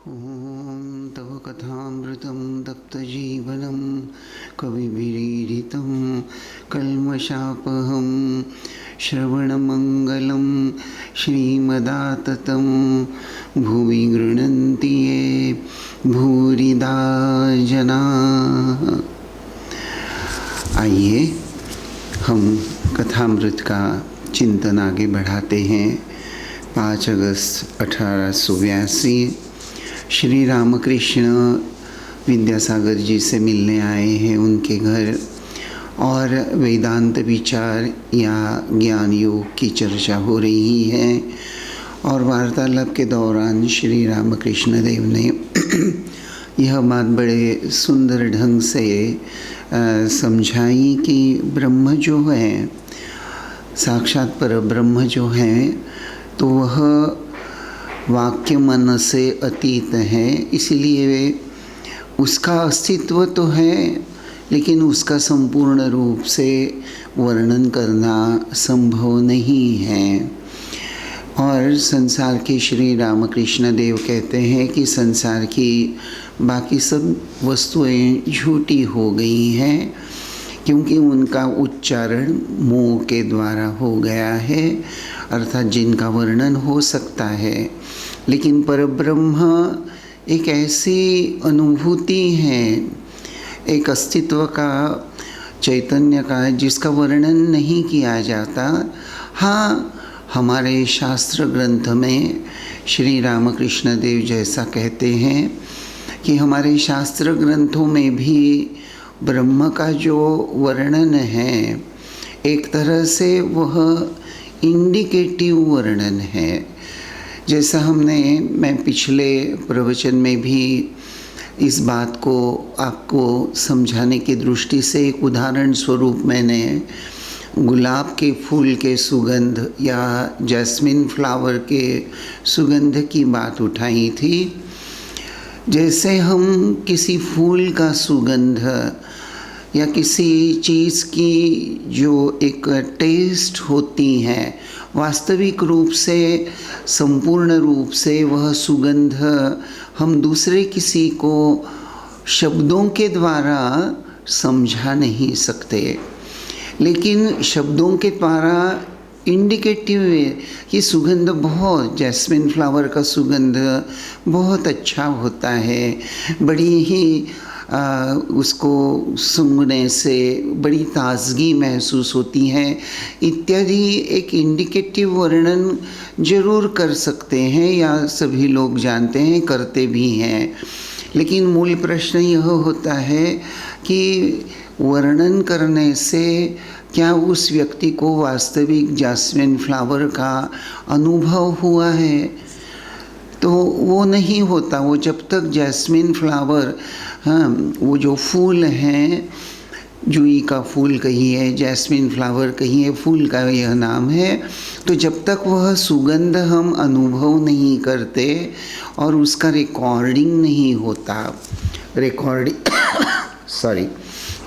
ॐ तव कथामृतं तप्तजीवनं कविभिरीडितं कल्मषापहं श्रवणमङ्गलं श्रीमदाततं भुवि गृह्णन्ति ये भूरिदा जनाः। आइए हम कथामृत का चिंतन आगे बढ़ाते हैं। 5 अगस्त 1882 श्री रामकृष्ण विद्यासागर जी से मिलने आए हैं उनके घर, और वेदांत विचार या ज्ञान योग की चर्चा हो रही है। और वार्तालाप के दौरान श्री रामकृष्ण देव ने यह बात बड़े सुंदर ढंग से समझाई कि ब्रह्म जो है, साक्षात पर ब्रह्म जो है, तो वह वाक्य मन से अतीत है। इसलिए उसका अस्तित्व तो है, लेकिन उसका संपूर्ण रूप से वर्णन करना संभव नहीं है। और संसार के श्री रामकृष्ण देव कहते हैं कि संसार की बाकी सब वस्तुएं झूठी हो गई हैं, क्योंकि उनका उच्चारण मुँह के द्वारा हो गया है, अर्थात जिनका वर्णन हो सकता है। लेकिन परब्रह्म एक ऐसी अनुभूति है, एक अस्तित्व का, चैतन्य का, जिसका वर्णन नहीं किया जाता। हाँ, हमारे शास्त्र ग्रंथ में श्री रामकृष्ण देव जैसा कहते हैं कि हमारे शास्त्र ग्रंथों में भी ब्रह्म का जो वर्णन है, एक तरह से वह इंडिकेटिव वर्णन है। जैसा मैं पिछले प्रवचन में भी इस बात को आपको समझाने की दृष्टि से एक उदाहरण स्वरूप मैंने गुलाब के फूल के सुगंध या जैस्मिन फ्लावर के सुगंध की बात उठाई थी। जैसे हम किसी फूल का सुगंध या किसी चीज़ की जो एक टेस्ट होती है, वास्तविक रूप से, संपूर्ण रूप से वह सुगंध हम दूसरे किसी को शब्दों के द्वारा समझा नहीं सकते, लेकिन शब्दों के द्वारा इंडिकेटिव है कि सुगंध बहुत, जैस्मिन फ्लावर का सुगंध बहुत अच्छा होता है, बड़ी ही उसको सूंघने से बड़ी ताजगी महसूस होती है इत्यादि एक इंडिकेटिव वर्णन जरूर कर सकते हैं, या सभी लोग जानते हैं, करते भी हैं। लेकिन मूल प्रश्न यह होता है कि वर्णन करने से क्या उस व्यक्ति को वास्तविक जैस्मिन फ्लावर का अनुभव हुआ है? तो वो नहीं होता। वो जब तक जैस्मिन फ्लावर, हाँ, वो जो फूल हैं, जूही का फूल कहिए, जैस्मिन फ्लावर कहिए, फूल का यह नाम है, तो जब तक वह सुगंध हम अनुभव नहीं करते और उसका रिकॉर्डिंग नहीं होता, सॉरी,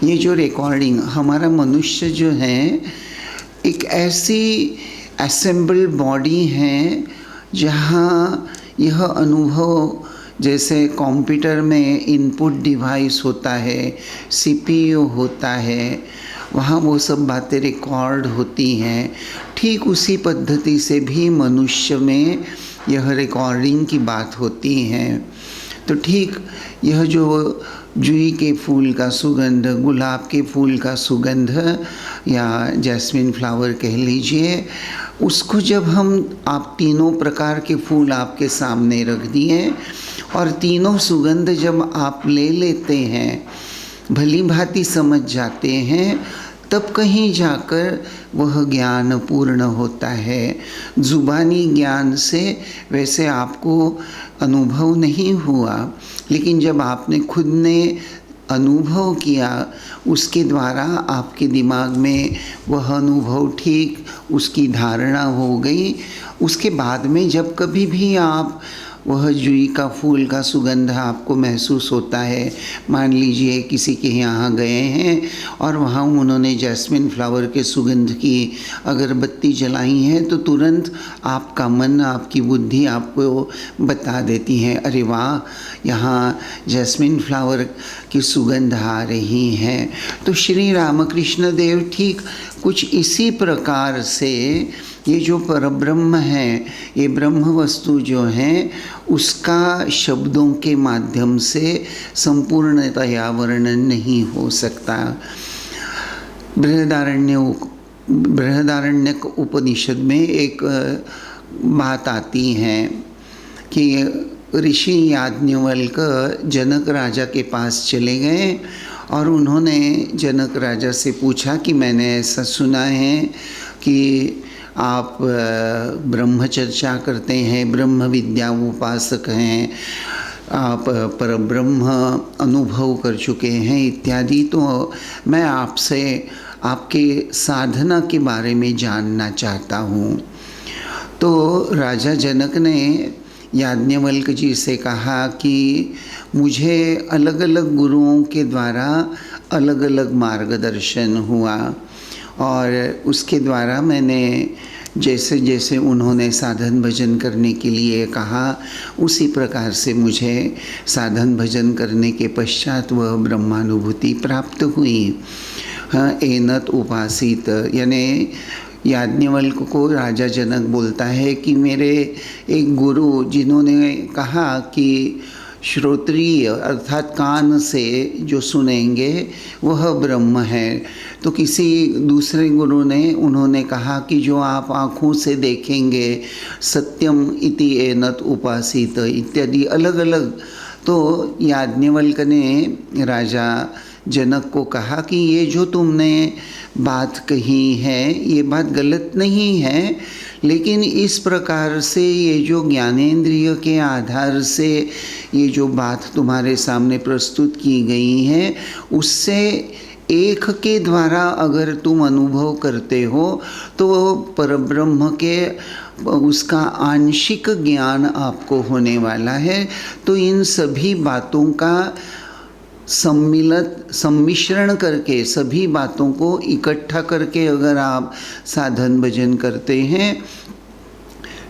ये जो रिकॉर्डिंग, हमारा मनुष्य जो है एक ऐसी असेंबल्ड बॉडी है जहाँ यह अनुभव, जैसे कंप्यूटर में इनपुट डिवाइस होता है, सीपीयू होता है, वहाँ वो सब बातें रिकॉर्ड होती हैं, ठीक उसी पद्धति से भी मनुष्य में यह रिकॉर्डिंग की बात होती है। तो ठीक यह जो जूही के फूल का सुगंध, गुलाब के फूल का सुगंध या जैस्मिन फ्लावर कह लीजिए, उसको जब आप तीनों प्रकार के फूल आपके सामने रख दिए और तीनों सुगंध जब आप ले लेते हैं, भली भांति समझ जाते हैं, तब कहीं जाकर वह ज्ञान पूर्ण होता है। जुबानी ज्ञान से वैसे आपको अनुभव नहीं हुआ, लेकिन जब आपने खुद ने अनुभव किया, उसके द्वारा आपके दिमाग में वह अनुभव ठीक उसकी धारणा हो गई। उसके बाद में जब कभी भी आप वह जुई का फूल का सुगंध आपको महसूस होता है। मान लीजिए किसी के यहाँ गए हैं और वहाँ उन्होंने जैस्मिन फ्लावर के सुगंध की अगरबत्ती जलाई है, तो तुरंत आपका मन, आपकी बुद्धि आपको बता देती है, अरे वाह, यहाँ जैस्मिन फ्लावर की सुगंध आ रही है। तो श्री रामकृष्ण देव ठीक कुछ इसी प्रकार से ये जो परब्रह्म है, ये ब्रह्म वस्तु जो है, उसका शब्दों के माध्यम से संपूर्णतया वर्णन नहीं हो सकता। बृहदारण्यक उपनिषद में एक बात आती है कि ऋषि याज्ञवल्क जनक राजा के पास चले गए और उन्होंने जनक राजा से पूछा कि मैंने ऐसा सुना है कि आप ब्रह्म चर्चा करते हैं, ब्रह्म विद्या उपासक हैं, आप परब्रह्म अनुभव कर चुके हैं इत्यादि, तो मैं आपसे आपके साधना के बारे में जानना चाहता हूँ। तो राजा जनक ने याज्ञवल्क जी से कहा कि मुझे अलग अलग गुरुओं के द्वारा अलग अलग मार्गदर्शन हुआ और उसके द्वारा मैंने जैसे जैसे उन्होंने साधन भजन करने के लिए कहा, उसी प्रकार से मुझे साधन भजन करने के पश्चात वह ब्रह्मानुभूति प्राप्त हुई। हाँ, एनत उपासित, यानी याज्ञवल्क को राजा जनक बोलता है कि मेरे एक गुरु जिन्होंने कहा कि श्रोत्रिय अर्थात कान से जो सुनेंगे वह ब्रह्म है, तो किसी दूसरे गुरु ने उन्होंने कहा कि जो आप आँखों से देखेंगे सत्यम इति एनत उपासित इत्यादि अलग अलग। तो याज्ञवल्क ने राजा जनक को कहा कि ये जो तुमने बात कही है ये बात गलत नहीं है, लेकिन इस प्रकार से ये जो ज्ञानेंद्रिय के आधार से ये जो बात तुम्हारे सामने प्रस्तुत की गई है, उससे एक के द्वारा अगर तुम अनुभव करते हो तो परब्रह्म के उसका आंशिक ज्ञान आपको होने वाला है। तो इन सभी बातों का सम्मिश्रण करके, सभी बातों को इकट्ठा करके अगर आप साधन भजन करते हैं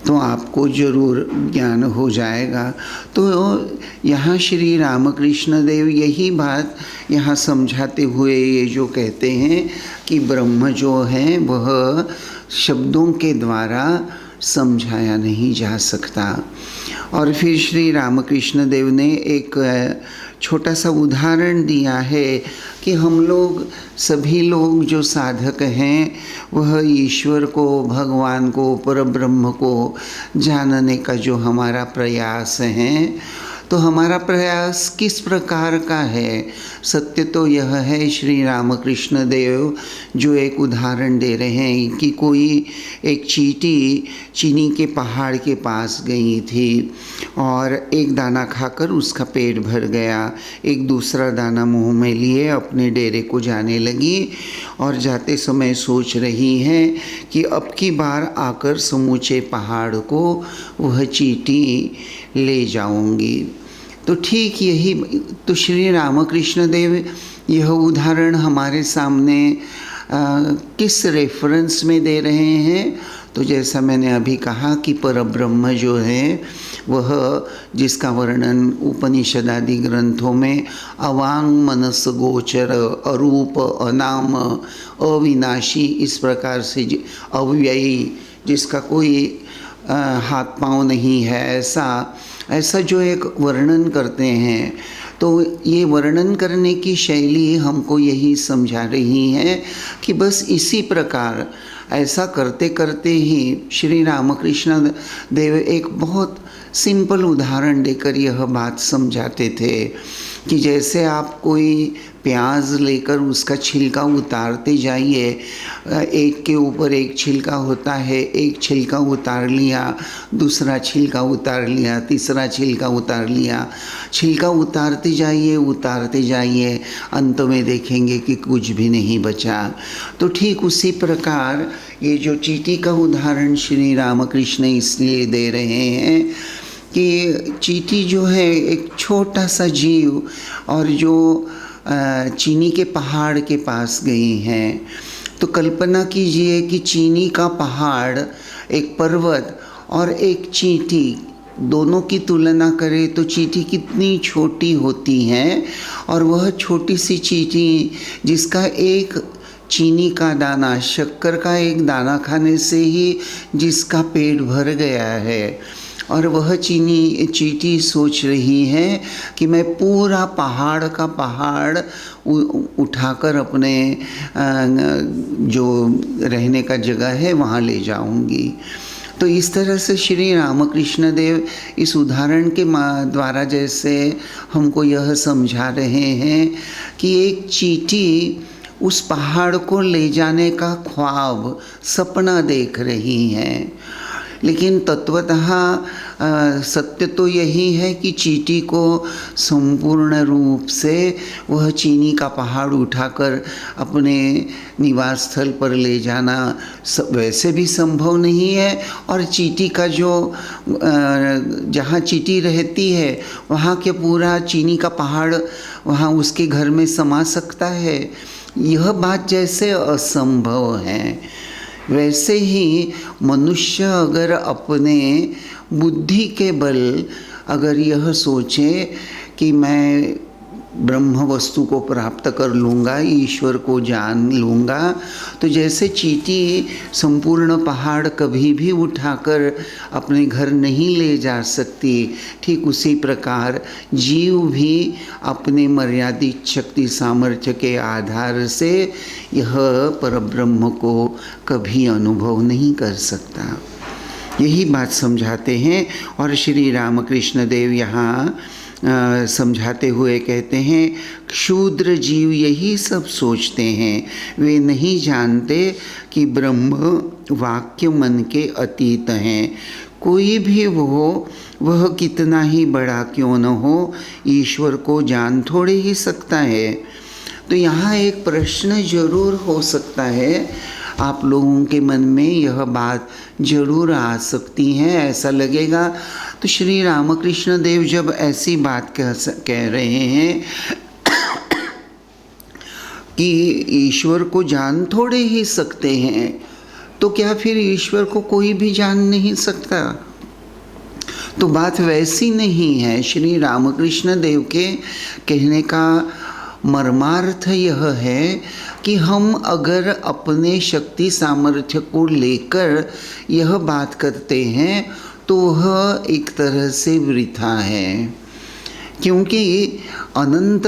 तो आपको जरूर ज्ञान हो जाएगा। तो यहाँ श्री रामकृष्ण देव यही बात यहाँ समझाते हुए ये जो कहते हैं कि ब्रह्म जो है वह शब्दों के द्वारा समझाया नहीं जा सकता। और फिर श्री रामकृष्ण देव ने एक छोटा सा उदाहरण दिया है कि हम लोग सभी लोग जो साधक हैं वह ईश्वर को, भगवान को, परब्रह्म को जानने का जो हमारा प्रयास है, तो हमारा प्रयास किस प्रकार का है। सत्य तो यह है, श्री रामकृष्ण देव जो एक उदाहरण दे रहे हैं कि कोई एक चींटी चीनी के पहाड़ के पास गई थी और एक दाना खाकर उसका पेट भर गया, एक दूसरा दाना मुंह में लिए अपने डेरे को जाने लगी और जाते समय सोच रही है कि अब की बार आकर समूचे पहाड़ को वह चींटी ले जाऊंगी। तो ठीक यही तो श्री रामकृष्ण देव यह उदाहरण हमारे सामने किस रेफरेंस में दे रहे हैं। तो जैसा मैंने अभी कहा कि परब्रह्म जो है वह जिसका वर्णन उपनिषद आदि ग्रंथों में अवांग मनस गोचर, अरूप, अनाम, अविनाशी, इस प्रकार से अव्ययी, जिसका कोई हाथ पांव नहीं है, ऐसा जो एक वर्णन करते हैं। तो ये वर्णन करने की शैली हमको यही समझा रही है कि बस इसी प्रकार ऐसा करते करते ही श्री रामकृष्ण देव एक बहुत सिंपल उदाहरण देकर यह बात समझाते थे कि जैसे आप कोई प्याज लेकर उसका छिलका उतारते जाइए, एक के ऊपर एक छिलका होता है, एक छिलका उतार लिया, दूसरा छिलका उतार लिया, तीसरा छिलका उतार लिया, छिलका उतारते जाइए, अंत में देखेंगे कि कुछ भी नहीं बचा। तो ठीक उसी प्रकार ये जो चींटी का उदाहरण श्री रामकृष्ण इसलिए दे रहे हैं कि चींटी जो है एक छोटा सा जीव और जो चीनी के पहाड़ के पास गई हैं। तो कल्पना कीजिए कि चीनी का पहाड़, एक पर्वत और एक चींटी, दोनों की तुलना करें तो चींटी कितनी छोटी होती है। और वह छोटी सी चींटी जिसका एक चीनी का दाना, शक्कर का एक दाना खाने से ही जिसका पेट भर गया है, और वह चींटी सोच रही है कि मैं पूरा पहाड़ का पहाड़ उठाकर अपने जो रहने का जगह है वहाँ ले जाऊंगी। तो इस तरह से श्री रामकृष्ण देव इस उदाहरण के द्वारा जैसे हमको यह समझा रहे हैं कि एक चींटी उस पहाड़ को ले जाने का ख्वाब, सपना देख रही है, लेकिन तत्वतः सत्य तो यही है कि चींटी को संपूर्ण रूप से वह चीनी का पहाड़ उठाकर अपने निवास स्थल पर ले जाना वैसे भी संभव नहीं है। और चींटी का जो जहाँ चींटी रहती है वहाँ के पूरा चीनी का पहाड़ वहाँ उसके घर में समा सकता है, यह बात जैसे असंभव है। वैसे ही मनुष्य अगर अपने बुद्धि के बल अगर यह सोचे कि मैं ब्रह्म वस्तु को प्राप्त कर लूँगा, ईश्वर को जान लूँगा, तो जैसे चींटी संपूर्ण पहाड़ कभी भी उठाकर अपने घर नहीं ले जा सकती, ठीक उसी प्रकार जीव भी अपने मर्यादित शक्ति सामर्थ्य के आधार से यह परब्रह्म को कभी अनुभव नहीं कर सकता। यही बात समझाते हैं। और श्री रामकृष्ण देव यहाँ समझाते हुए कहते हैं, क्षुद्र जीव यही सब सोचते हैं, वे नहीं जानते कि ब्रह्म वाक्य मन के अतीत हैं। कोई भी हो, वह कितना ही बड़ा क्यों न हो, ईश्वर को जान थोड़े ही सकता है। तो यहाँ एक प्रश्न जरूर हो सकता है, आप लोगों के मन में यह बात जरूर आ सकती है, ऐसा लगेगा तो श्री रामकृष्ण देव जब ऐसी बात कह रहे हैं कि ईश्वर को जान थोड़े ही सकते हैं, तो क्या फिर ईश्वर को कोई भी जान नहीं सकता? तो बात वैसी नहीं है। श्री रामकृष्ण देव के कहने का मर्मार्थ यह है कि हम अगर अपने शक्ति सामर्थ्य को लेकर यह बात करते हैं तो वह एक तरह से वृथा है, क्योंकि अनंत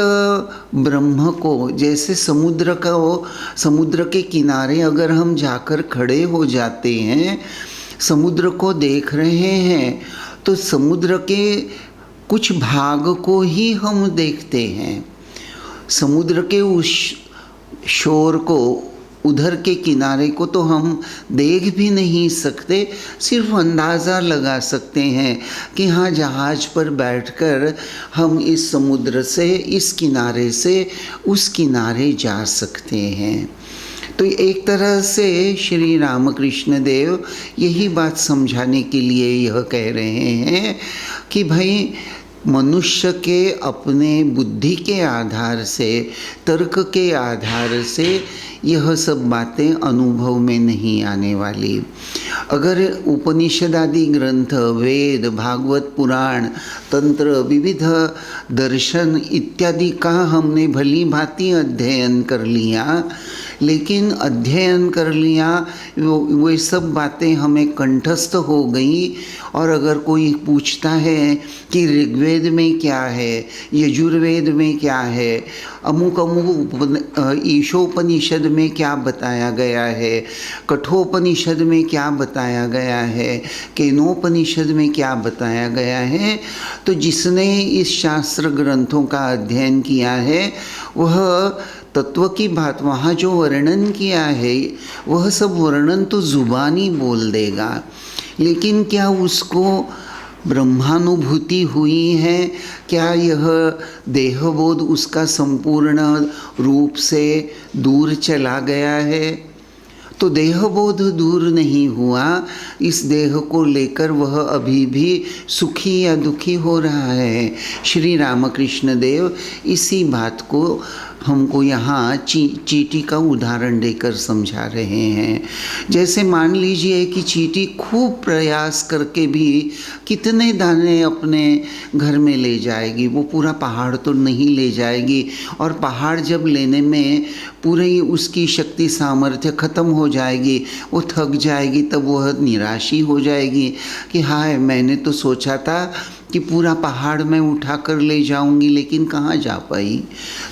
ब्रह्म को, जैसे समुद्र के किनारे अगर हम जाकर खड़े हो जाते हैं, समुद्र को देख रहे हैं, तो समुद्र के कुछ भाग को ही हम देखते हैं। समुद्र के उस शोर को, उधर के किनारे को तो हम देख भी नहीं सकते, सिर्फ अंदाज़ा लगा सकते हैं कि हाँ, जहाज़ पर बैठकर हम इस समुद्र से, इस किनारे से उस किनारे जा सकते हैं। तो एक तरह से श्री रामकृष्ण देव यही बात समझाने के लिए यह कह रहे हैं कि भाई, मनुष्य के अपने बुद्धि के आधार से, तर्क के आधार से यह सब बातें अनुभव में नहीं आने वाली। अगर उपनिषद आदि ग्रंथ, वेद, भागवत पुराण, तंत्र, विविध दर्शन इत्यादि का हमने भली भांति अध्ययन कर लिया, लेकिन अध्ययन कर लिया, वो सब बातें हमें कंठस्थ हो गई, और अगर कोई पूछता है कि ऋग्वेद में क्या है, यजुर्वेद में क्या है, अमुक अमुक ईशोपनिषद में क्या बताया गया है, कठोपनिषद में क्या बताया गया है, केनोपनिषद में क्या बताया गया है, तो जिसने इस शास्त्र ग्रंथों का अध्ययन किया है वह तत्व की बात, वहाँ जो वर्णन किया है वह सब वर्णन तो जुबानी बोल देगा, लेकिन क्या उसको ब्रह्मानुभूति हुई है? क्या यह देहबोध उसका संपूर्ण रूप से दूर चला गया है? तो देहबोध दूर नहीं हुआ, इस देह को लेकर वह अभी भी सुखी या दुखी हो रहा है। श्री रामकृष्ण देव इसी बात को हमको यहाँ चींटी का उदाहरण देकर समझा रहे हैं। जैसे मान लीजिए कि चींटी खूब प्रयास करके भी कितने दाने अपने घर में ले जाएगी, वो पूरा पहाड़ तो नहीं ले जाएगी, और पहाड़ जब लेने में पूरी उसकी शक्ति सामर्थ्य ख़त्म हो जाएगी, वो थक जाएगी, तब वह निराशी हो जाएगी कि हाय, मैंने तो सोचा था कि पूरा पहाड़ मैं उठा कर ले जाऊंगी, लेकिन कहाँ जा पाई।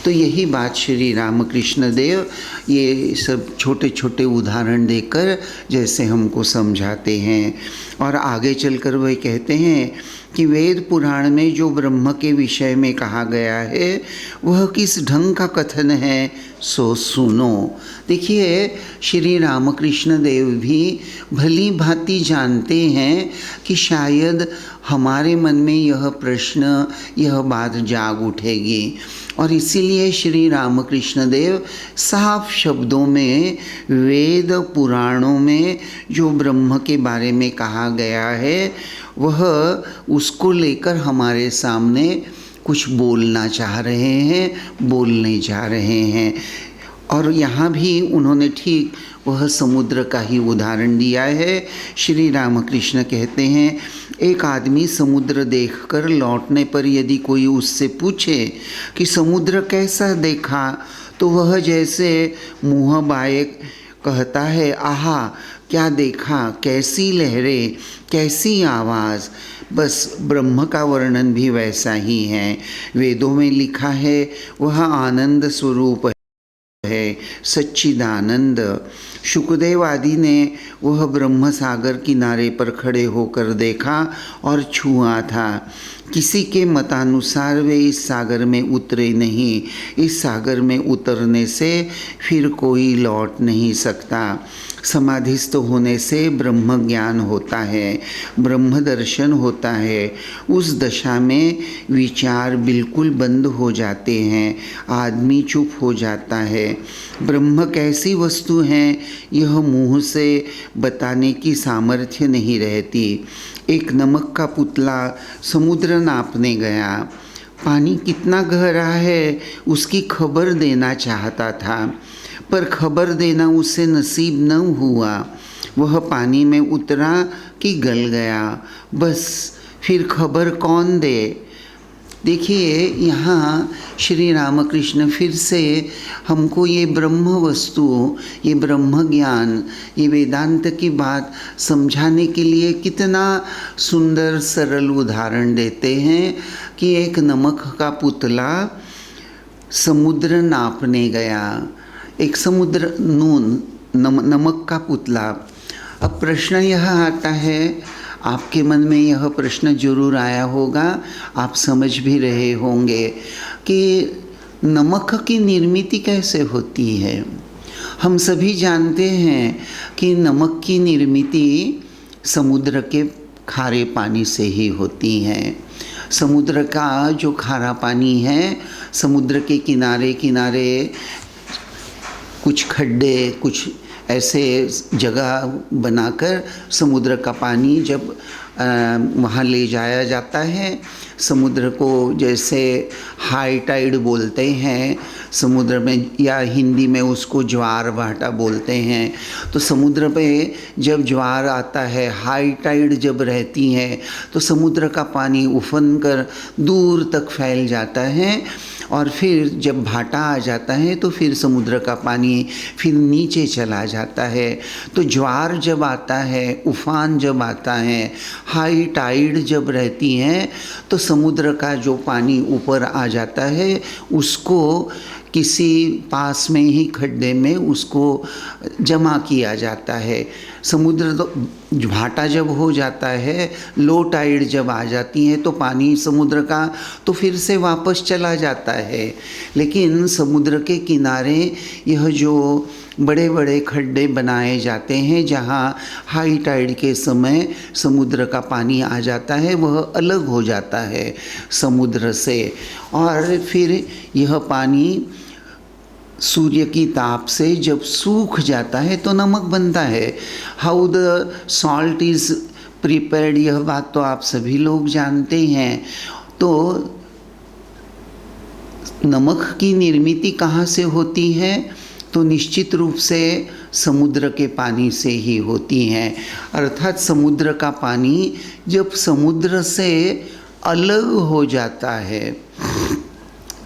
तो यही बात श्री रामकृष्ण देव ये सब छोटे छोटे उदाहरण देकर जैसे हमको समझाते हैं। और आगे चलकर वह कहते हैं कि वेद पुराण में जो ब्रह्म के विषय में कहा गया है वह किस ढंग का कथन है, सो सुनो। देखिए, श्री रामकृष्ण देव भी भली भांति जानते हैं कि शायद हमारे मन में यह प्रश्न, यह बात जाग उठेगी, और इसीलिए श्री रामकृष्ण देव साफ शब्दों में वेद पुराणों में जो ब्रह्म के बारे में कहा गया है वह उसको लेकर हमारे सामने कुछ बोलना चाह रहे हैं, बोलने जा रहे हैं। और यहाँ भी उन्होंने ठीक वह समुद्र का ही उदाहरण दिया है। श्री रामकृष्ण कहते हैं, एक आदमी समुद्र देखकर लौटने पर यदि कोई उससे पूछे कि समुद्र कैसा देखा, तो वह जैसे मुँह बाए कहता है, आहा क्या देखा, कैसी लहरें, कैसी आवाज़। बस ब्रह्म का वर्णन भी वैसा ही है। वेदों में लिखा है वह आनंद स्वरूप है, सच्चिदानंद। शुकदेव आदि ने वह ब्रह्म सागर किनारे पर खड़े होकर देखा और छुआ था। किसी के मतानुसार वे इस सागर में उतरे नहीं। इस सागर में उतरने से फिर कोई लौट नहीं सकता। समाधिस्थ होने से ब्रह्म ज्ञान होता है, ब्रह्म दर्शन होता है। उस दशा में विचार बिल्कुल बंद हो जाते हैं, आदमी चुप हो जाता है। ब्रह्म कैसी वस्तु है यह मुँह से बताने की सामर्थ्य नहीं रहती। एक नमक का पुतला समुद्र नापने गया, पानी कितना गहरा है उसकी खबर देना चाहता था, पर खबर देना उसे नसीब न हुआ। वह पानी में उतरा कि गल गया, बस फिर खबर कौन दे। देखिए, यहाँ श्री रामकृष्ण फिर से हमको ये ब्रह्म वस्तु, ये ब्रह्म ज्ञान, ये वेदांत की बात समझाने के लिए कितना सुंदर सरल उदाहरण देते हैं कि एक नमक का पुतला समुद्र नापने गया। एक समुद्र नमक का पुतला। अब प्रश्न यह आता है, आपके मन में यह प्रश्न जरूर आया होगा, आप समझ भी रहे होंगे कि नमक की निर्मित कैसे होती है। हम सभी जानते हैं कि नमक की निर्मित समुद्र के खारे पानी से ही होती है। समुद्र का जो खारा पानी है, समुद्र के किनारे किनारे कुछ खड्डे, कुछ ऐसे जगह बनाकर समुद्र का पानी जब वहाँ ले जाया जाता है, समुद्र को जैसे हाई टाइड बोलते हैं समुद्र में, या हिंदी में उसको ज्वार भाटा बोलते हैं। तो समुद्र पे जब ज्वार आता है, हाई टाइड जब रहती है, तो समुद्र का पानी उफन कर दूर तक फैल जाता है, और फिर जब भाटा आ जाता है तो फिर समुद्र का पानी फिर नीचे चला जाता है। तो ज्वार जब आता है, उफान जब आता है, हाई टाइड जब रहती है, तो समुद्र का जो पानी ऊपर आ जाता है उसको किसी पास में ही खड्डे में उसको जमा किया जाता है। समुद्र तो भाटा जब हो जाता है, लो टाइड जब आ जाती है, तो पानी समुद्र का तो फिर से वापस चला जाता है। लेकिन समुद्र के किनारे यह जो बड़े बड़े खड्डे बनाए जाते हैं जहाँ हाई टाइड के समय समुद्र का पानी आ जाता है, वह अलग हो जाता है समुद्र से, और फिर यह पानी सूर्य की ताप से जब सूख जाता है तो नमक बनता है। How the salt is prepared, यह बात तो आप सभी लोग जानते हैं। तो नमक की निर्मित कहाँ से होती है? तो निश्चित रूप से समुद्र के पानी से ही होती हैं। अर्थात समुद्र का पानी जब समुद्र से अलग हो जाता है,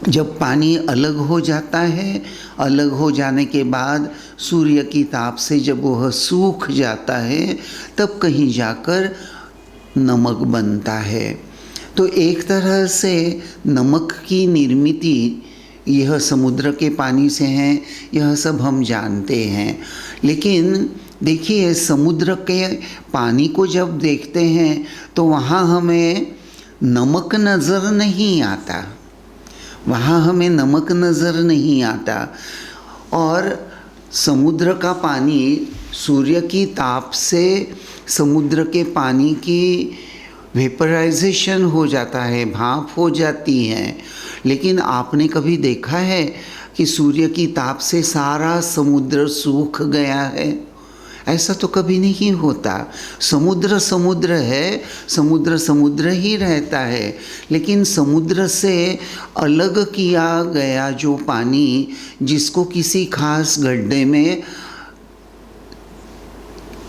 जब पानी अलग हो जाता है, अलग हो जाने के बाद सूर्य की ताप से जब वह सूख जाता है, तब कहीं जाकर नमक बनता है। तो एक तरह से नमक की निर्मित यह समुद्र के पानी से है, यह सब हम जानते हैं। लेकिन देखिए, समुद्र के पानी को जब देखते हैं तो वहाँ हमें नमक नज़र नहीं आता, वहाँ हमें नमक नज़र नहीं आता। और समुद्र का पानी सूर्य की ताप से समुद्र के पानी की वेपराइजेशन हो जाता है, भाप हो जाती है। लेकिन आपने कभी देखा है कि सूर्य की ताप से सारा समुद्र सूख गया है? ऐसा तो कभी नहीं होता। समुद्र समुद्र है, समुद्र समुद्र ही रहता है। लेकिन समुद्र से अलग किया गया जो पानी, जिसको किसी खास गड्ढे में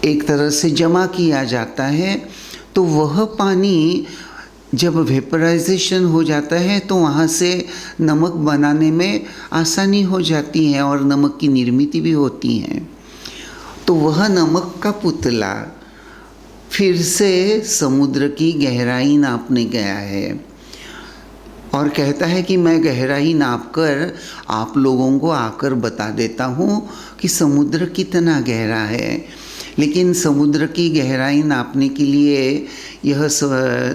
एक तरह से जमा किया जाता है, तो वह पानी जब वेपराइजेशन हो जाता है तो वहाँ से नमक बनाने में आसानी हो जाती है और नमक की निर्मित भी होती है। तो वह नमक का पुतला फिर से समुद्र की गहराई नापने गया है और कहता है कि मैं गहराई नापकर आप लोगों को आकर बता देता हूँ कि समुद्र कितना गहरा है। लेकिन समुद्र की गहराई नापने के लिए यह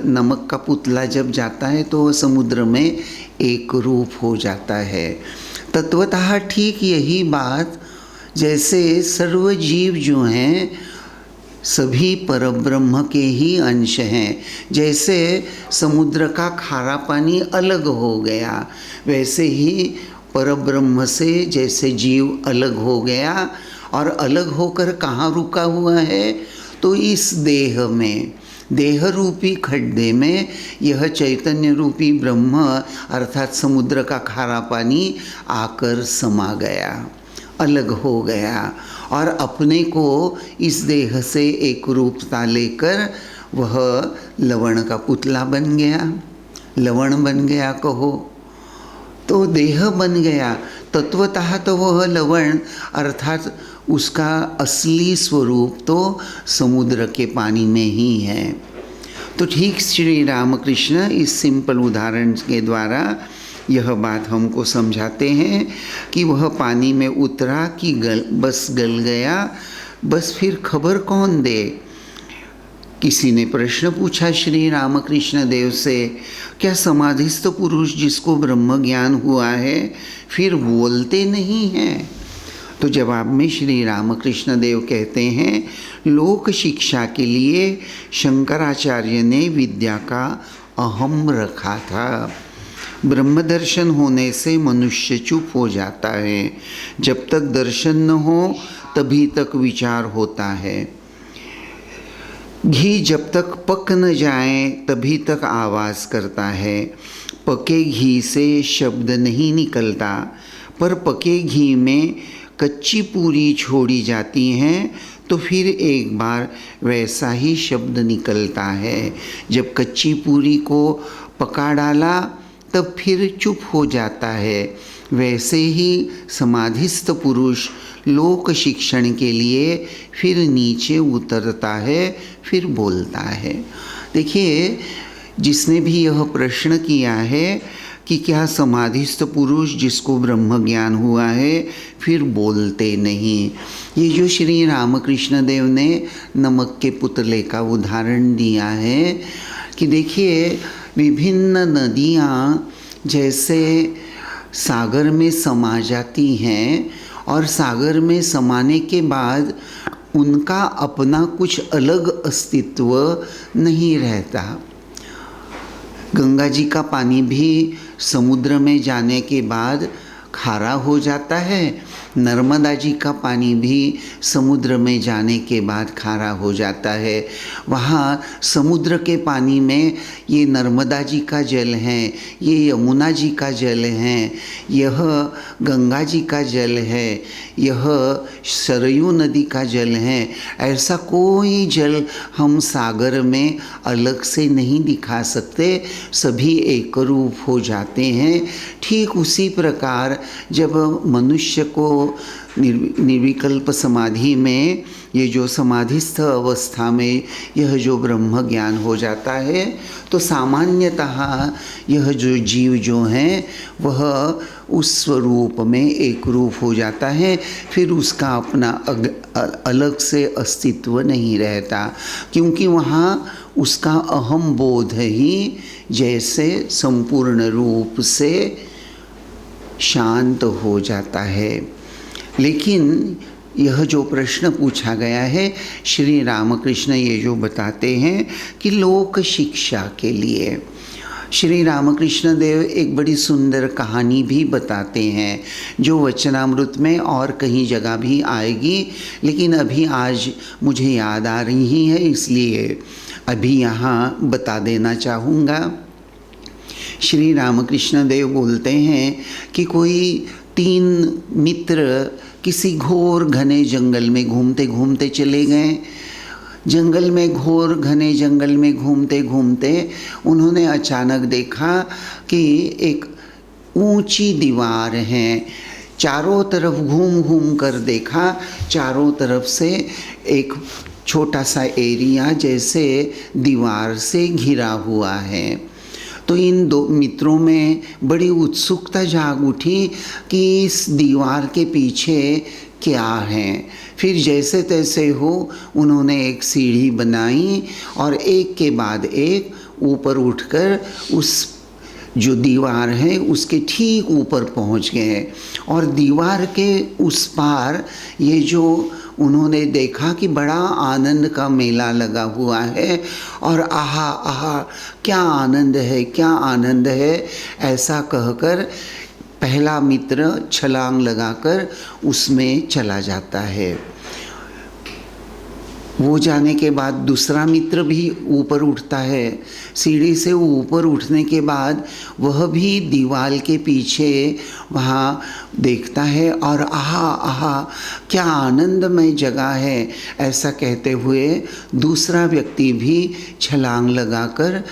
नमक का पुतला जब जाता है तो वह समुद्र में एक रूप हो जाता है। तत्वतः ठीक यही बात, जैसे सर्व जीव जो हैं सभी परब्रह्म के ही अंश हैं। जैसे समुद्र का खारा पानी अलग हो गया, वैसे ही परब्रह्म से जैसे जीव अलग हो गया, और अलग होकर कहाँ रुका हुआ है? तो इस देह में, देह रूपी खड्डे में यह चैतन्य रूपी ब्रह्म अर्थात समुद्र का खारा पानी आकर समा गया, अलग हो गया और अपने को इस देह से एक रूपता लेकर वह लवण का पुतला बन गया, लवण बन गया कहो, तो देह बन गया। तत्वतः तो वह लवण अर्थात उसका असली स्वरूप तो समुद्र के पानी में ही है। तो ठीक श्री रामकृष्ण इस सिंपल उदाहरण के द्वारा यह बात हमको समझाते हैं कि वह पानी में उतरा कि बस गल गया, बस फिर खबर कौन दे। किसी ने प्रश्न पूछा श्री रामकृष्ण देव से, क्या समाधिस्थ पुरुष जिसको ब्रह्म ज्ञान हुआ है फिर बोलते नहीं हैं? तो जवाब में श्री रामकृष्ण देव कहते हैं, लोक शिक्षा के लिए शंकराचार्य ने विद्या का अहम रखा था। ब्रह्म दर्शन होने से मनुष्य चुप हो जाता है। जब तक दर्शन न हो तभी तक विचार होता है। घी जब तक पक न जाए तभी तक आवाज़ करता है। पके घी से शब्द नहीं निकलता, पर पके घी में कच्ची पूरी छोड़ी जाती हैं तो फिर एक बार वैसा ही शब्द निकलता है। जब कच्ची पूरी को पका डाला तब फिर चुप हो जाता है। वैसे ही समाधिस्थ पुरुष लोक शिक्षण के लिए फिर नीचे उतरता है, फिर बोलता है। देखिए, जिसने भी यह प्रश्न किया है कि क्या समाधिस्थ पुरुष जिसको ब्रह्म ज्ञान हुआ है फिर बोलते नहीं, ये जो श्री रामकृष्ण देव ने नमक के पुतले का उदाहरण दिया है कि देखिए, विभिन्न नदियाँ जैसे सागर में समा जाती हैं और सागर में समाने के बाद उनका अपना कुछ अलग अस्तित्व नहीं रहता। गंगा जी का पानी भी समुद्र में जाने के बाद खारा हो जाता है, नर्मदा जी का पानी भी समुद्र में जाने के बाद खारा हो जाता है। वहाँ समुद्र के पानी में ये नर्मदा जी का जल है, ये यमुना जी का जल है, यह गंगा जी का जल है, यह सरयू नदी का जल है। ऐसा कोई जल हम सागर में अलग से नहीं दिखा सकते, सभी एक रूप हो जाते हैं। ठीक उसी प्रकार जब मनुष्य को निर्विकल्प समाधि में, ये जो समाधिस्थ अवस्था में यह जो ब्रह्म ज्ञान हो जाता है, तो सामान्यतः यह जो जीव जो है वह उस स्वरूप में एक रूप हो जाता है। फिर उसका अपना अलग से अस्तित्व नहीं रहता, क्योंकि वहाँ उसका अहम बोध ही जैसे संपूर्ण रूप से शांत हो जाता है। लेकिन यह जो प्रश्न पूछा गया है, श्री रामकृष्ण ये जो बताते हैं कि लोक शिक्षा के लिए श्री रामकृष्ण देव एक बड़ी सुंदर कहानी भी बताते हैं, जो वचनामृत में और कहीं जगह भी आएगी, लेकिन अभी आज मुझे याद आ रही है, इसलिए अभी यहाँ बता देना चाहूँगा। श्री रामकृष्ण देव बोलते हैं कि कोई 3 मित्र किसी घोर घने जंगल में घूमते घूमते चले गए। जंगल में, घोर घने जंगल में घूमते घूमते उन्होंने अचानक देखा कि एक ऊंची दीवार है। चारों तरफ घूम घूम कर देखा, चारों तरफ से एक छोटा सा एरिया जैसे दीवार से घिरा हुआ है। तो इन 2 मित्रों में बड़ी उत्सुकता जाग उठी कि इस दीवार के पीछे क्या है। फिर जैसे तैसे हो उन्होंने एक सीढ़ी बनाई और एक के बाद एक ऊपर उठकर उस जो दीवार है उसके ठीक ऊपर पहुंच गए। और दीवार के उस पार ये जो उन्होंने देखा कि बड़ा आनंद का मेला लगा हुआ है, और आहा आहा क्या आनंद है, क्या आनंद है, ऐसा कहकर पहला मित्र छलांग लगाकर उसमें चला जाता है। वो जाने के बाद दूसरा मित्र भी ऊपर उठता है। सीढ़ी से ऊपर उठने के बाद वह भी दीवार के पीछे वहाँ देखता है और आहा आहा क्या आनंदमय जगह है, ऐसा कहते हुए दूसरा व्यक्ति भी छलांग लगाकर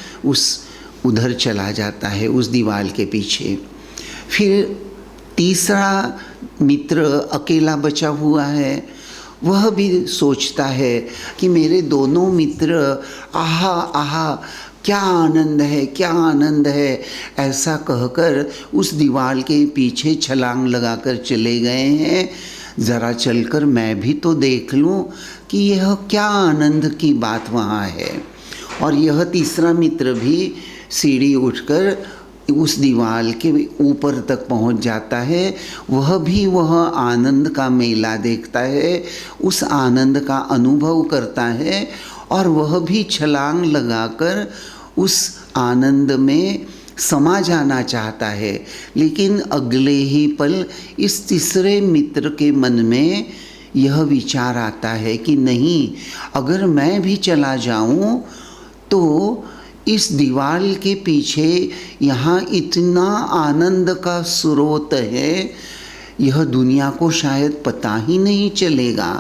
उधर चला जाता है, उस दीवार के पीछे। फिर तीसरा मित्र अकेला बचा हुआ है। वह भी सोचता है कि मेरे दोनों मित्र आहा आहा क्या आनंद है, क्या आनंद है, ऐसा कहकर उस दीवार के पीछे छलांग लगाकर चले गए हैं। ज़रा चलकर मैं भी तो देख लूँ कि यह क्या आनंद की बात वहाँ है। और यह तीसरा मित्र भी सीढ़ी उठकर उस दीवार के ऊपर तक पहुंच जाता है। वह आनंद का मेला देखता है, उस आनंद का अनुभव करता है, और वह भी छलांग लगाकर उस आनंद में समा जाना चाहता है। लेकिन अगले ही पल इस तीसरे मित्र के मन में यह विचार आता है कि नहीं, अगर मैं भी चला जाऊं तो इस दीवार के पीछे यहाँ इतना आनंद का स्रोत है, यह दुनिया को शायद पता ही नहीं चलेगा।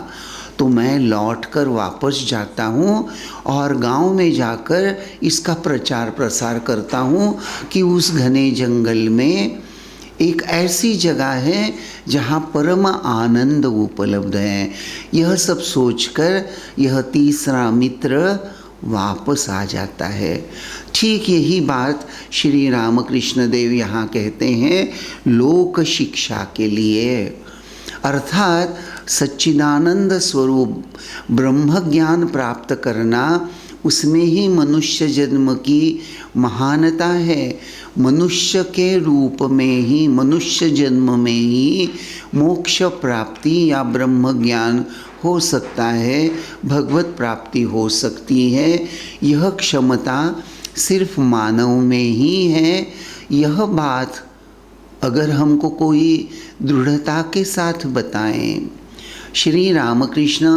तो मैं लौटकर वापस जाता हूँ और गांव में जाकर इसका प्रचार प्रसार करता हूँ कि उस घने जंगल में एक ऐसी जगह है जहाँ परम आनंद उपलब्ध है। यह सब सोचकर यह तीसरा मित्र वापस आ जाता है। ठीक यही बात श्री रामकृष्ण देव यहाँ कहते हैं लोक शिक्षा के लिए, अर्थात सच्चिदानंद स्वरूप ब्रह्म ज्ञान प्राप्त करना, उसमें ही मनुष्य जन्म की महानता है। मनुष्य के रूप में ही, मनुष्य जन्म में ही मोक्ष प्राप्ति या ब्रह्म ज्ञान हो सकता है, भगवत प्राप्ति हो सकती है। यह क्षमता सिर्फ मानव में ही है। यह बात अगर हमको कोई दृढ़ता के साथ बताएं श्री रामकृष्ण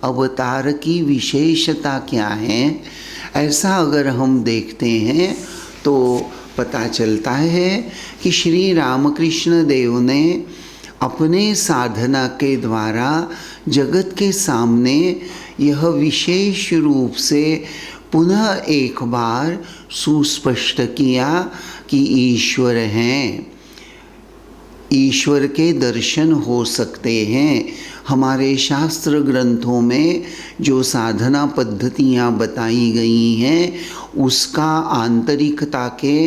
अवतार की विशेषता क्या है, ऐसा अगर हम देखते हैं तो पता चलता है कि श्री रामकृष्ण देव ने अपने साधना के द्वारा जगत के सामने यह विशेष रूप से पुनः एक बार सुस्पष्ट किया कि ईश्वर हैं, ईश्वर के दर्शन हो सकते हैं। हमारे शास्त्र ग्रंथों में जो साधना पद्धतियाँ बताई गई हैं उसका आंतरिकता के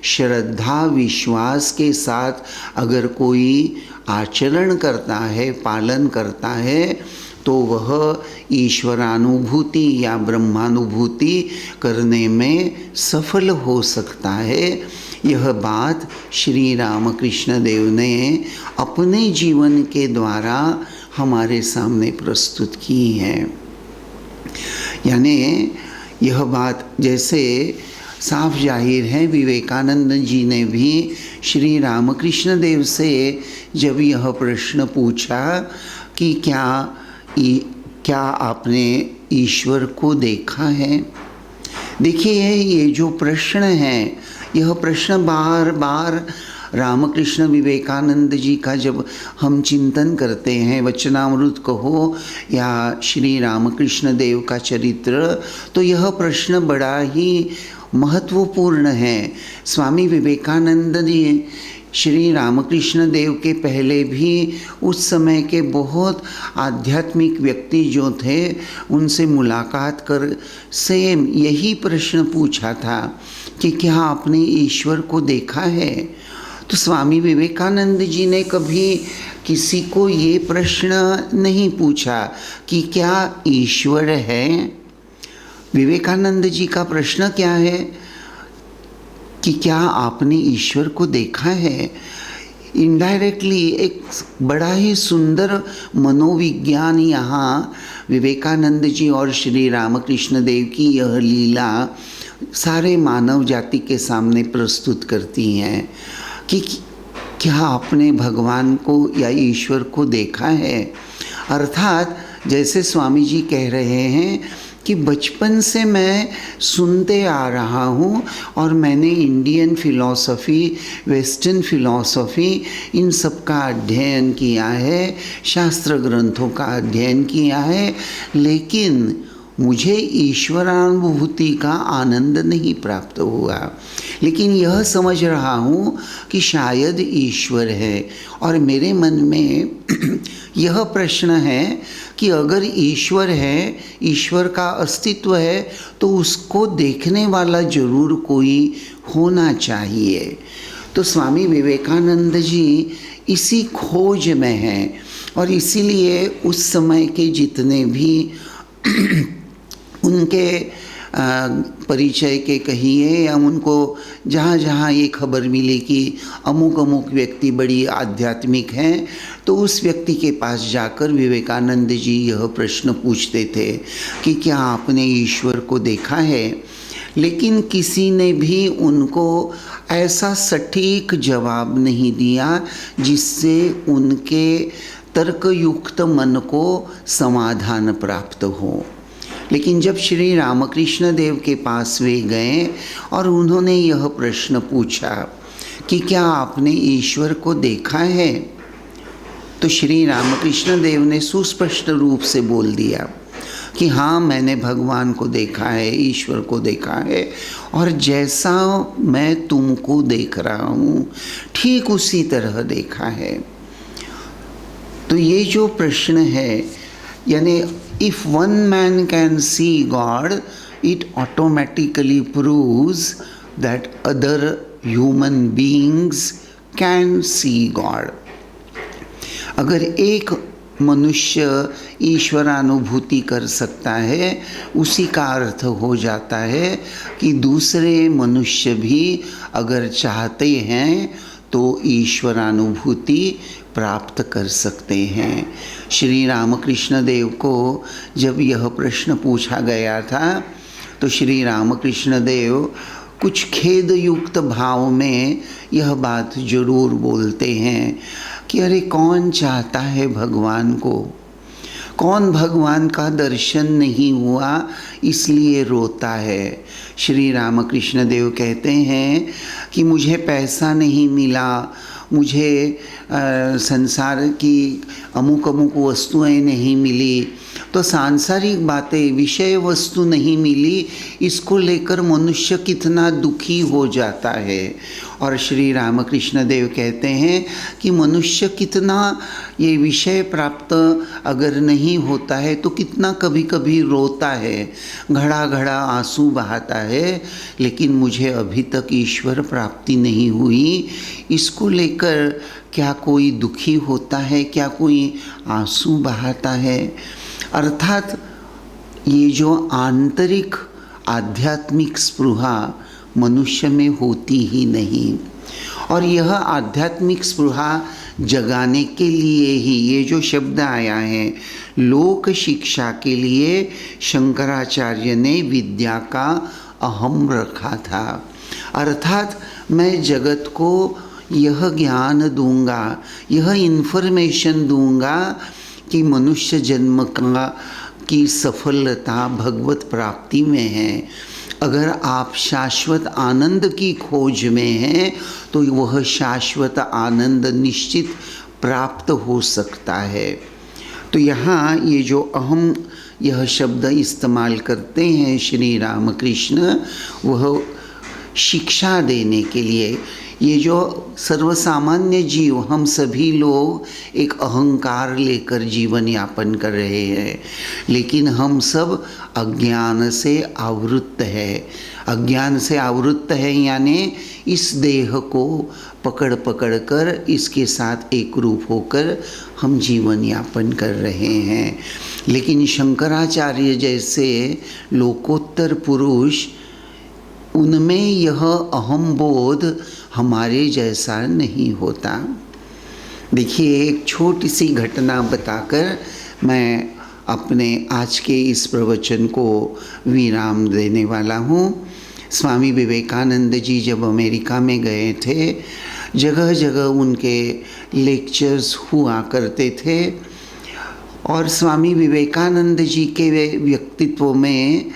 श्रद्धा विश्वास के साथ अगर कोई आचरण करता है, पालन करता है, तो वह ईश्वरानुभूति या ब्रह्मानुभूति करने में सफल हो सकता है। यह बात श्री रामकृष्ण देव ने अपने जीवन के द्वारा हमारे सामने प्रस्तुत की है। यानी यह बात जैसे साफ जाहिर है, विवेकानंद जी ने भी श्री रामकृष्ण देव से जब यह प्रश्न पूछा कि क्या आपने ईश्वर को देखा है। देखिए, ये जो प्रश्न है, यह प्रश्न बार बार रामकृष्ण विवेकानंद जी का जब हम चिंतन करते हैं, वचनामृत कहो या श्री रामकृष्ण देव का चरित्र, तो यह प्रश्न बड़ा ही महत्वपूर्ण है। स्वामी विवेकानंद जी श्री रामकृष्ण देव के पहले भी उस समय के बहुत आध्यात्मिक व्यक्ति जो थे उनसे मुलाकात कर सेम यही प्रश्न पूछा था कि क्या आपने ईश्वर को देखा है। तो स्वामी विवेकानंद जी ने कभी किसी को ये प्रश्न नहीं पूछा कि क्या ईश्वर है। विवेकानंद जी का प्रश्न क्या है कि क्या आपने ईश्वर को देखा है। इनडायरेक्टली एक बड़ा ही सुंदर मनोविज्ञान यहाँ विवेकानंद जी और श्री रामकृष्ण देव की यह लीला सारे मानव जाति के सामने प्रस्तुत करती हैं कि क्या आपने भगवान को या ईश्वर को देखा है। अर्थात जैसे स्वामी जी कह रहे हैं कि बचपन से मैं सुनते आ रहा हूँ और मैंने इंडियन फिलॉसफी, वेस्टर्न फिलॉसफी, इन सब का अध्ययन किया है, शास्त्र ग्रंथों का अध्ययन किया है, लेकिन मुझे ईश्वरानुभूति का आनंद नहीं प्राप्त हुआ। लेकिन यह समझ रहा हूँ कि शायद ईश्वर है और मेरे मन में यह प्रश्न है कि अगर ईश्वर है, ईश्वर का अस्तित्व है, तो उसको देखने वाला जरूर कोई होना चाहिए। तो स्वामी विवेकानंद जी इसी खोज में हैं और इसीलिए उस समय के जितने भी उनके परिचय के कहिए या उनको जहाँ जहाँ ये खबर मिली कि अमुक अमुक व्यक्ति बड़ी आध्यात्मिक हैं, तो उस व्यक्ति के पास जाकर विवेकानंद जी यह प्रश्न पूछते थे कि क्या आपने ईश्वर को देखा है। लेकिन किसी ने भी उनको ऐसा सटीक जवाब नहीं दिया जिससे उनके तर्कयुक्त मन को समाधान प्राप्त हो। लेकिन जब श्री रामकृष्ण देव के पास वे गए और उन्होंने यह प्रश्न पूछा कि क्या आपने ईश्वर को देखा है, तो श्री रामकृष्ण देव ने सुस्पष्ट रूप से बोल दिया कि हाँ, मैंने भगवान को देखा है, ईश्वर को देखा है, और जैसा मैं तुमको देख रहा हूँ ठीक उसी तरह देखा है। तो ये जो प्रश्न है, यानी if one man can see God, it automatically proves that other human beings can see God. अगर एक मनुष्य ईश्वरानुभूति कर सकता है, उसी का अर्थ हो जाता है कि दूसरे मनुष्य भी अगर चाहते हैं तो ईश्वरानुभूति प्राप्त कर सकते हैं। श्री रामकृष्ण देव को जब यह प्रश्न पूछा गया था तो श्री रामकृष्ण देव कुछ खेद युक्त भाव में यह बात जरूर बोलते हैं कि अरे कौन चाहता है भगवान को, कौन भगवान का दर्शन नहीं हुआ इसलिए रोता है। श्री रामकृष्ण देव कहते हैं कि मुझे पैसा नहीं मिला, मुझे संसार की अमुक अमुक वस्तुएं नहीं मिली, तो सांसारिक बातें, विषय वस्तु नहीं मिली, इसको लेकर मनुष्य कितना दुखी हो जाता है। और श्री रामकृष्ण देव कहते हैं कि मनुष्य कितना ये विषय प्राप्त अगर नहीं होता है तो कितना कभी कभी रोता है, घड़ा घड़ा आंसू बहाता है, लेकिन मुझे अभी तक ईश्वर प्राप्ति नहीं हुई, इसको लेकर क्या कोई दुखी होता है, क्या कोई आंसू बहाता है। अर्थात ये जो आंतरिक आध्यात्मिक स्पृहा मनुष्य में होती ही नहीं। और यह आध्यात्मिक स्पृहा जगाने के लिए ही ये जो शब्द आया है, लोक शिक्षा के लिए शंकराचार्य ने विद्या का अहम रखा था। अर्थात मैं जगत को यह ज्ञान दूंगा, यह इन्फॉर्मेशन दूंगा कि मनुष्य जन्म की सफलता भगवत प्राप्ति में है। अगर आप शाश्वत आनंद की खोज में हैं तो वह शाश्वत आनंद निश्चित प्राप्त हो सकता है। तो यहाँ ये जो अहम यह शब्द इस्तेमाल करते हैं श्री रामकृष्ण, वह शिक्षा देने के लिए। ये जो सर्वसामान्य जीव, हम सभी लोग एक अहंकार लेकर जीवन यापन कर रहे हैं, लेकिन हम सब अज्ञान से आवृत्त है। अज्ञान से आवृत्त है यानी इस देह को पकड़ पकड़ कर इसके साथ एक रूप होकर हम जीवन यापन कर रहे हैं। लेकिन शंकराचार्य जैसे लोकोत्तर पुरुष, उनमें यह अहम बोध हमारे जैसा नहीं होता। देखिए, एक छोटी सी घटना बताकर मैं अपने आज के इस प्रवचन को विराम देने वाला हूँ। स्वामी विवेकानंद जी जब अमेरिका में गए थे, जगह जगह उनके लेक्चर्स हुआ करते थे और स्वामी विवेकानंद जी के व्यक्तित्व में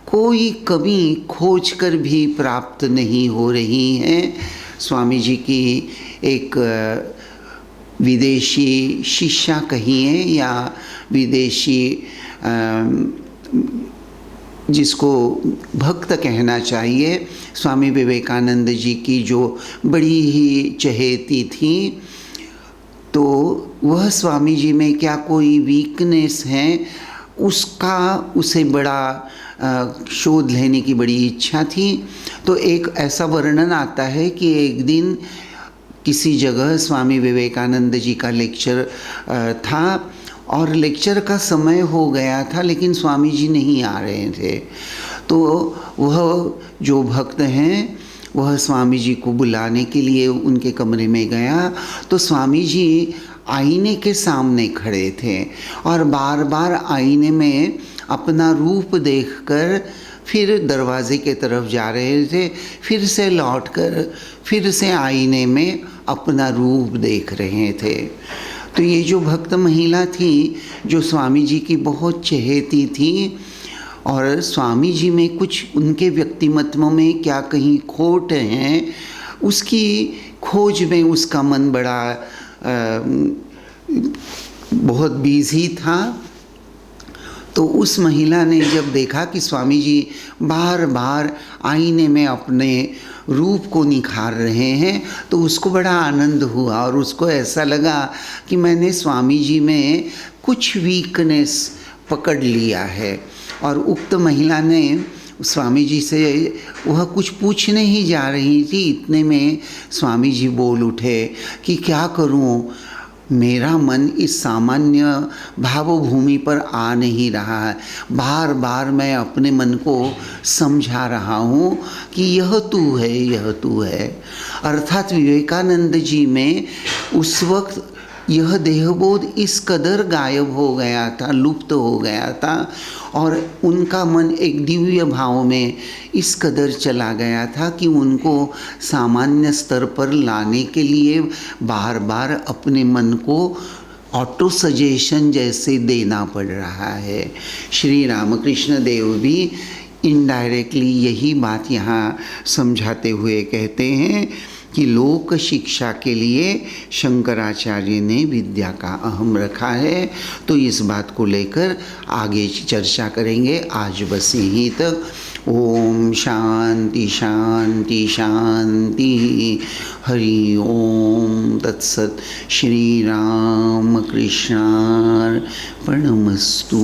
कोई कमी खोज कर भी प्राप्त नहीं हो रही है। स्वामी जी की एक विदेशी शिष्या कहिए या विदेशी जिसको भक्त कहना चाहिए, स्वामी विवेकानंद जी की जो बड़ी ही चहेती थी, तो वह स्वामी जी में क्या कोई वीकनेस है उसका उसे बड़ा शोध लेने की बड़ी इच्छा थी। तो एक ऐसा वर्णन आता है कि एक दिन किसी जगह स्वामी विवेकानंद जी का लेक्चर था और लेक्चर का समय हो गया था, लेकिन स्वामी जी नहीं आ रहे थे। तो वह जो भक्त हैं वह स्वामी जी को बुलाने के लिए उनके कमरे में गया, तो स्वामी जी आईने के सामने खड़े थे और बार बार आईने में अपना रूप देखकर फिर दरवाजे के तरफ जा रहे थे, फिर से लौटकर फिर से आईने में अपना रूप देख रहे थे। तो ये जो भक्त महिला थी, जो स्वामी जी की बहुत चहेती थी और स्वामी जी में कुछ उनके व्यक्तिमत्व में क्या कहीं खोट हैं, उसकी खोज में उसका मन बड़ा बहुत बिजी था। तो उस महिला ने जब देखा कि स्वामी जी बार बार आईने में अपने रूप को निखार रहे हैं, तो उसको बड़ा आनंद हुआ और उसको ऐसा लगा कि मैंने स्वामी जी में कुछ वीकनेस पकड़ लिया है। और उक्त महिला ने स्वामी जी से वह कुछ पूछने ही जा रही थी, इतने में स्वामी जी बोल उठे कि क्या करूं, मेरा मन इस सामान्य भावभूमि पर आ नहीं रहा है। बार बार मैं अपने मन को समझा रहा हूँ कि यह तू है, यह तू है। अर्थात विवेकानंद जी में उस वक्त यह देहबोध इस कदर गायब हो गया था, लुप्त हो गया था, और उनका मन एक दिव्य भाव में इस कदर चला गया था कि उनको सामान्य स्तर पर लाने के लिए बार बार अपने मन को ऑटो सजेशन जैसे देना पड़ रहा है। श्री रामकृष्ण देव भी इनडायरेक्टली यही बात यहाँ समझाते हुए कहते हैं कि लोक शिक्षा के लिए शंकराचार्य ने विद्या का अहम रखा है। तो इस बात को लेकर आगे चर्चा करेंगे। आज बस यहीं तक। ओम शांति शांति शांति। हरि ओम तत्सत। श्री राम कृष्णार्पणमस्तु।